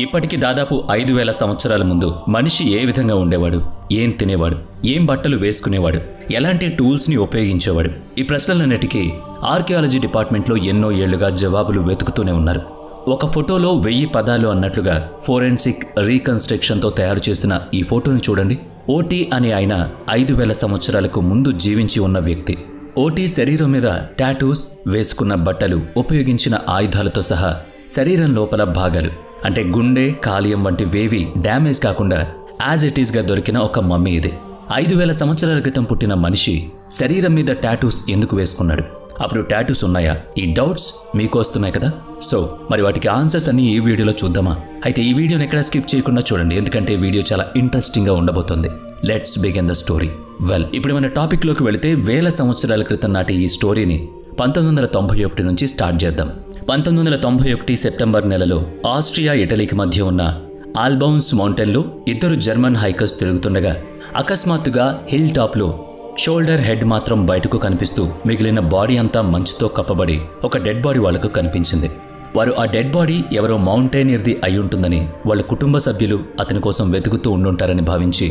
ఇప్పటికి దాదాపు 5000 సంవత్సరాల ముందు మనిషి ఏ విధంగా ఉండేవాడు, ఏం తినేవాడు, ఏం బట్టలు వేసుకునేవాడు, ఎలాంటి టూల్స్ని ఉపయోగించేవాడు, ఈ ప్రశ్నలన్నిటికీ ఆర్కియాలజీ డిపార్ట్మెంట్లో ఎన్నో ఏళ్లుగా జవాబులు వెతుకుతూనే ఉన్నారు. ఒక ఫోటోలో 1000 పదాలు అన్నట్లుగా ఫోరెన్సిక్ రీకన్స్ట్రక్షన్తో తయారు చేసిన ఈ ఫోటోని చూడండి. ఓటీ అనే ఆయన 5000 సంవత్సరాలకు ముందు జీవించి ఉన్న వ్యక్తి. ఓటీ శరీరం మీద టాటూస్, వేసుకున్న బట్టలు, ఉపయోగించిన ఆయుధాలతో సహా శరీరం లోపల భాగాలు అంటే గుండె, కాలియం వంటివేవి డ్యామేజ్ కాకుండా యాజ్ ఇట్ ఈస్గా దొరికిన ఒక మమ్మీ ఇది. 5000 సంవత్సరాల క్రితం పుట్టిన మనిషి శరీరం మీద టాటూస్ ఎందుకు వేసుకున్నాడు? అప్పుడు టాటూస్ ఉన్నాయా? ఈ డౌట్స్ మీకు వస్తున్నాయి కదా. సో మరి వాటికి ఆన్సర్స్ అన్ని ఈ వీడియోలో చూద్దామా? అయితే ఈ వీడియోని ఎక్కడ స్కిప్ చేయకుండా చూడండి, ఎందుకంటే వీడియో చాలా ఇంట్రెస్టింగ్గా ఉండబోతుంది. Let's begin the story. Well, ఇప్పుడు మన టాపిక్లోకి వెళితే 1000 సంవత్సరాల క్రితం నాటి ఈ స్టోరీని 1991 నుంచి స్టార్ట్ చేద్దాం. 1991 సెప్టెంబర్ నెలలో ఆస్ట్రియా, ఇటలీకి మధ్య ఉన్న ఆల్బౌన్స్ మౌంటైన్లో 2 జర్మన్ హైకర్స్ తిరుగుతుండగా అకస్మాత్తుగా హిల్ టాప్లో షోల్డర్ హెడ్ మాత్రం బయటకు కనిపిస్తూ మిగిలిన బాడీ అంతా మంచుతో కప్పబడి ఒక డెడ్ బాడీ వాళ్లకు కనిపించింది. వారు ఆ డెడ్ బాడీ ఎవరో మౌంటైనియర్ది అయి ఉంటుందని వాళ్ళ కుటుంబ సభ్యులు అతని కోసం వెతుకుతూ ఉండుంటారని భావించి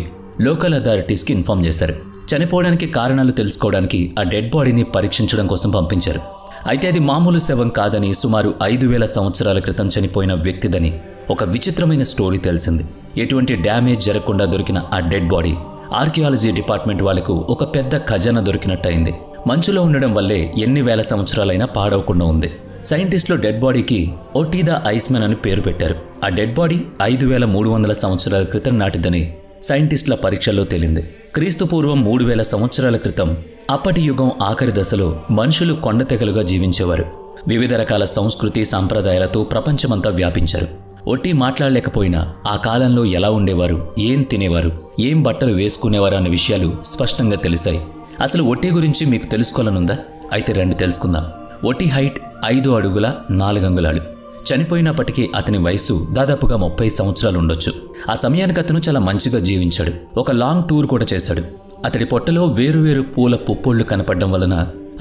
లోకల్ అథారిటీస్కి ఇన్ఫార్మ్ చేశారు. చనిపోవడానికి కారణాలు తెలుసుకోవడానికి ఆ డెడ్ బాడీని పరీక్షించడం కోసం పంపించారు. అయితే అది మామూలు శవం కాదని, సుమారు 5000 సంవత్సరాల క్రితం చనిపోయిన వ్యక్తిదని ఒక విచిత్రమైన స్టోరీ తెలిసింది. ఎటువంటి డ్యామేజ్ జరగకుండా దొరికిన ఆ డెడ్ బాడీ ఆర్కియాలజీ డిపార్ట్మెంట్ వాళ్లకు ఒక పెద్ద ఖజానా దొరికినట్టయింది. మంచులో ఉండడం వల్లే ఎన్ని వేల సంవత్సరాలైనా పాడవకుండా ఉంది. సైంటిస్టులు డెడ్ బాడీకి ఓటీ ద ఐస్మెన్ అని పేరు పెట్టారు. ఆ డెడ్ బాడీ 5300 సంవత్సరాల క్రితం నాటిదని సైంటిస్టుల పరీక్షల్లో తేలింది. క్రీస్తు పూర్వం 3000 సంవత్సరాల క్రితం అప్పటి యుగం ఆఖరి దశలో మనుషులు కొండ తెగలుగా జీవించేవారు. వివిధ రకాల సంస్కృతి సంప్రదాయాలతో ప్రపంచమంతా వ్యాపించారు. ఒట్టి మాట్లాడలేకపోయినా ఆ కాలంలో ఎలా ఉండేవారు, ఏం తినేవారు, ఏం బట్టలు వేసుకునేవారు అన్న విషయాలు స్పష్టంగా తెలిసాయి. అసలు ఒట్టి గురించి మీకు తెలుసుకోవాలనుందా? అయితే రండి తెలుసుకుందాం. ఒట్టి హైట్ 5 అడుగుల 4 అంగుళాలు. చనిపోయినప్పటికీ అతని వయస్సు దాదాపుగా 30 సంవత్సరాలు ఉండొచ్చు. ఆ సమయానికి అతను చాలా మంచిగా జీవించాడు. ఒక లాంగ్ టూర్ కూడా చేశాడు. అతడి పొట్టలో వేరువేరు పూల పుప్పొళ్లు కనపడడం వలన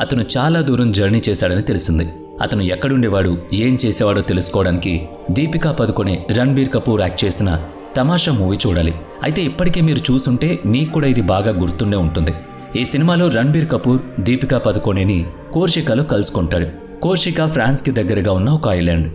అతను చాలా దూరం జర్నీ చేశాడని తెలిసింది. అతను ఎక్కడుండేవాడు, ఏం చేసేవాడో తెలుసుకోవడానికి దీపికా పదుకొనే, రణ్బీర్ కపూర్ యాక్ట్ చేసిన తమాషా మూవీ చూడాలి. అయితే ఇప్పటికే మీరు చూసుంటే మీకు కూడా ఇది బాగా గుర్తుండే ఉంటుంది. ఈ సినిమాలో రణ్బీర్ కపూర్ దీపికా పదుకొనేని కోర్షికాలో కలుసుకుంటాడు. కోర్షికా ఫ్రాన్స్కి దగ్గరగా ఉన్న ఒక ఐలాండ్.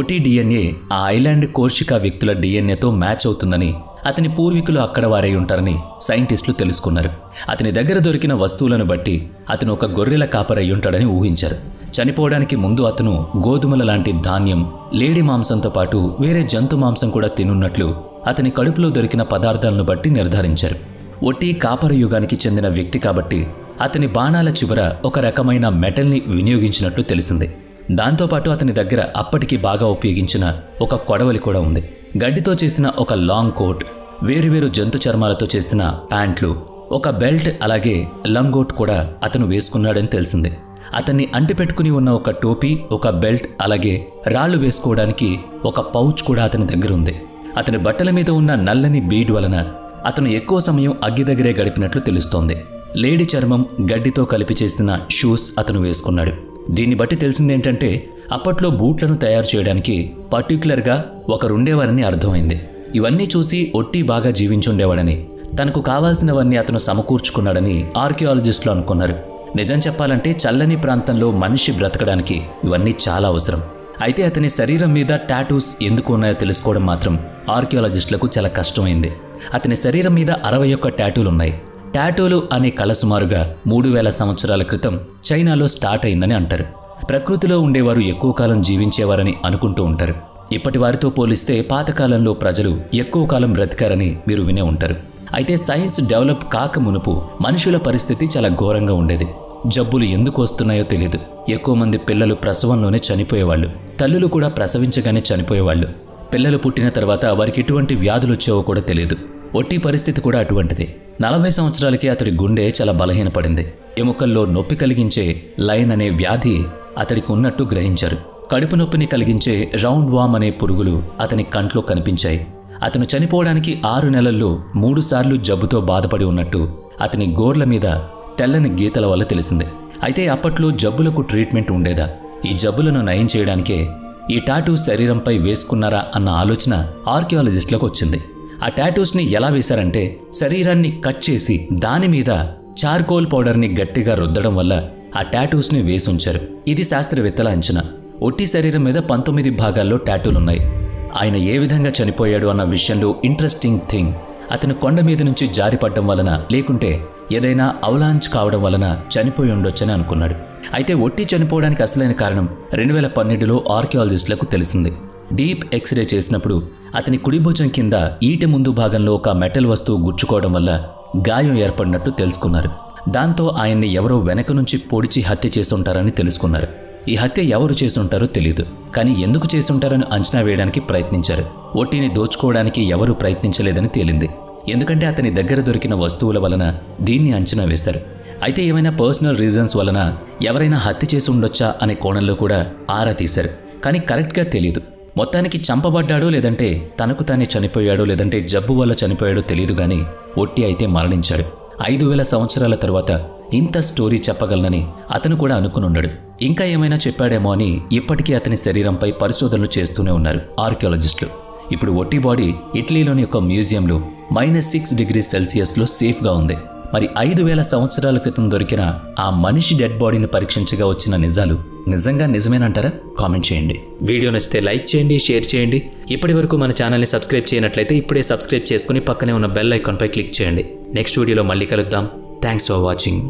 ఒటి డిఎన్ఏ ఆ ఐలాండ్ కోర్షికా వ్యక్తుల డిఎన్ఏతో మ్యాచ్ అవుతుందని, అతని పూర్వీకులు అక్కడ వారై ఉంటారని సైంటిస్టులు తెలుసుకున్నారు. అతని దగ్గర దొరికిన వస్తువులను బట్టి అతను ఒక గొర్రెల కాపరై ఉంటాడని ఊహించారు. చనిపోవడానికి ముందు అతను గోధుమల లాంటి ధాన్యం, లేడీ మాంసంతో పాటు వేరే జంతు మాంసం కూడా తినున్నట్లు అతని కడుపులో దొరికిన పదార్థాలను బట్టి నిర్ధారించారు. ఒట్టి కాపర యుగానికి చెందిన వ్యక్తి కాబట్టి అతని బాణాల చివర ఒక రకమైన మెటల్ని వినియోగించినట్లు తెలిసింది. దాంతోపాటు అతని దగ్గర అప్పటికి బాగా ఉపయోగించిన ఒక కొడవలి కూడా ఉంది. గడ్డితో చేసిన ఒక లాంగ్ కోట్, వేరువేరు జంతు చర్మాలతో చేసిన ప్యాంట్లు, ఒక బెల్ట్, అలాగే లంగోట్ కూడా అతను వేసుకున్నాడని తెలిసింది. అతన్ని అంటిపెట్టుకుని ఉన్న ఒక టోపీ, ఒక బెల్ట్, అలాగే రాళ్లు వేసుకోవడానికి ఒక పౌచ్ కూడా అతని దగ్గర ఉంది. అతని బట్టల మీద ఉన్న నల్లని బీడ్ వలన అతను ఎక్కువ సమయం అగ్గి దగ్గరే గడిపినట్లు తెలుస్తోంది. లేడీ చర్మం, గడ్డితో కలిపి చేసిన షూస్ అతను వేసుకున్నాడు. దీన్ని బట్టి తెలిసిందేంటంటే అప్పట్లో బూట్లను తయారు చేయడానికి పర్టిక్యులర్గా ఒకరుండేవారని అర్థమైంది. ఇవన్నీ చూసి ఒట్టి బాగా జీవించుండేవాడని, తనకు కావాల్సినవన్నీ అతను సమకూర్చుకున్నాడని ఆర్కియాలజిస్టులు అనుకున్నారు. నిజం చెప్పాలంటే చల్లని ప్రాంతంలో మనిషి బ్రతకడానికి ఇవన్నీ చాలా అవసరం. అయితే అతని శరీరం మీద టాటూస్ ఎందుకు ఉన్నాయో తెలుసుకోవడం మాత్రం ఆర్కియాలజిస్టులకు చాలా కష్టమైంది. అతని శరీరం మీద 61 టాటూలున్నాయి. టాటూలు అనే కళ సుమారుగా 3000 సంవత్సరాల క్రితం చైనాలో స్టార్ట్ అయిందని అంటారు. ప్రకృతిలో ఉండేవారు ఎక్కువ కాలం జీవించేవారని అనుకుంటూ ఉంటారు. ఇప్పటి వారితో పోలిస్తే పాతకాలంలో ప్రజలు ఎక్కువ కాలం బ్రతికారని మీరు వినే ఉంటారు. అయితే సైన్స్ డెవలప్ కాక మునుపు మనుషుల పరిస్థితి చాలా ఘోరంగా ఉండేది. జబ్బులు ఎందుకు వస్తున్నాయో తెలియదు. ఎక్కువ మంది పిల్లలు ప్రసవంలోనే చనిపోయేవాళ్ళు. తల్లులు కూడా ప్రసవించగానే చనిపోయేవాళ్ళు. పిల్లలు పుట్టిన తర్వాత వారికి ఎటువంటి వ్యాధులు వచ్చేవో కూడా తెలియదు. ఒట్టి పరిస్థితి కూడా అటువంటిది. 40 సంవత్సరాలకే అతడి గుండె చాలా బలహీనపడింది. ఎముకల్లో నొప్పి కలిగించే లైన్ అనే వ్యాధి అతడికి ఉన్నట్టు గ్రహించారు. కడుపు నొప్పిని కలిగించే రౌండ్ వామ్ అనే పురుగులు అతని కంట్లో కనిపించాయి. అతను చనిపోవడానికి 6 నెలల్లో 3 సార్లు జబ్బుతో బాధపడి ఉన్నట్టు అతని గోర్ల మీద తెల్లని గీతల వల్ల తెలిసింది. అయితే అప్పట్లో జబ్బులకు ట్రీట్మెంట్ ఉండేదా? ఈ జబ్బులను నయం చేయడానికే ఈ టాటూ శరీరంపై వేసుకున్నారా అన్న ఆలోచన ఆర్కియాలజిస్టులకు వచ్చింది. ఆ టాటూస్ని ఎలా వేశారంటే శరీరాన్ని కట్ చేసి దాని మీద చార్కోల్ పౌడర్ని గట్టిగా రుద్దడం వల్ల ఆ టాటూస్ని వేసుంచారు. ఇది శాస్త్రవేత్తల అంచనా. ఒట్టి శరీరం మీద 19 భాగాల్లో టాటూలున్నాయి. ఆయన ఏ విధంగా చనిపోయాడు అన్న విషయంలో ఇంట్రెస్టింగ్ థింగ్, అతను కొండ మీద నుంచి జారిపడ్డం వలన లేకుంటే ఏదైనా అవలాంచ్ కావడం వలన చనిపోయి ఉండొచ్చని అనుకున్నాడు. అయితే ఒట్టి చనిపోవడానికి అసలైన కారణం 2012లో ఆర్కియాలజిస్టులకు తెలిసింది. డీప్ ఎక్స్రే చేసినప్పుడు అతని కుడి భుజం కింద ఈటె ముందు భాగంలో ఒక మెటల్ వస్తువు గుచ్చుకోవడం వల్ల గాయం ఏర్పడినట్టు తెలుసుకున్నారు. దాంతో ఆయన్ని ఎవరో వెనక నుంచి పొడిచి హత్య చేసుంటారని తెలుసుకున్నారు. ఈ హత్య ఎవరు చేసుంటారో తెలియదు, కానీ ఎందుకు చేసుంటారని అంచనా వేయడానికి ప్రయత్నించారు. ఒట్టిని దోచుకోవడానికి ఎవరూ ప్రయత్నించలేదని తేలింది. ఎందుకంటే అతని దగ్గర దొరికిన వస్తువుల వలన దీన్ని అంచనా వేశారు. అయితే ఏమైనా పర్సనల్ రీజన్స్ వలన ఎవరైనా హత్య చేసి ఉండొచ్చా అనే కోణంలో కూడా ఆరా తీశారు. కానీ కరెక్ట్గా తెలియదు. మొత్తానికి చంపబడ్డాడో లేదంటే తనకు తానే చనిపోయాడో లేదంటే జబ్బు వల్ల చనిపోయాడో తెలియదు, కానీ ఒట్టి అయితే మరణించాడు. 5000 సంవత్సరాల తర్వాత ఇంత స్టోరీ చెప్పగలనని అతను కూడా అనుకునుండడు. ఇంకా ఏమైనా చెప్పాడేమో అని ఇప్పటికీ అతని శరీరంపై పరిశోధనలు చేస్తూనే ఉన్నారు ఆర్కియాలజిస్టులు. ఇప్పుడు ఒట్టి బాడీ ఇటలీలోని ఒక మ్యూజియంలో -6 డిగ్రీ సెల్సియస్లో సేఫ్గా ఉంది. మరి 5000 సంవత్సరాల క్రితం దొరికిన ఆ మనిషి డెడ్ బాడీని పరీక్షించగా వచ్చిన నిజాలు నిజంగా నిజమేనంటారా? కామెంట్ చేయండి. వీడియో నచ్చితే లైక్ చేయండి, షేర్ చేయండి. ఇప్పటి వరకు మన ఛానల్ని సబ్స్క్రైబ్ చేయనట్లయితే ఇప్పుడే సబ్స్క్రైబ్ చేసుకుని పక్కనే ఉన్న బెల్ ఐకాన్పై క్లిక్ చేయండి. నెక్స్ట్ వీడియోలో మళ్ళీ కలుద్దాం. Thanks for watching.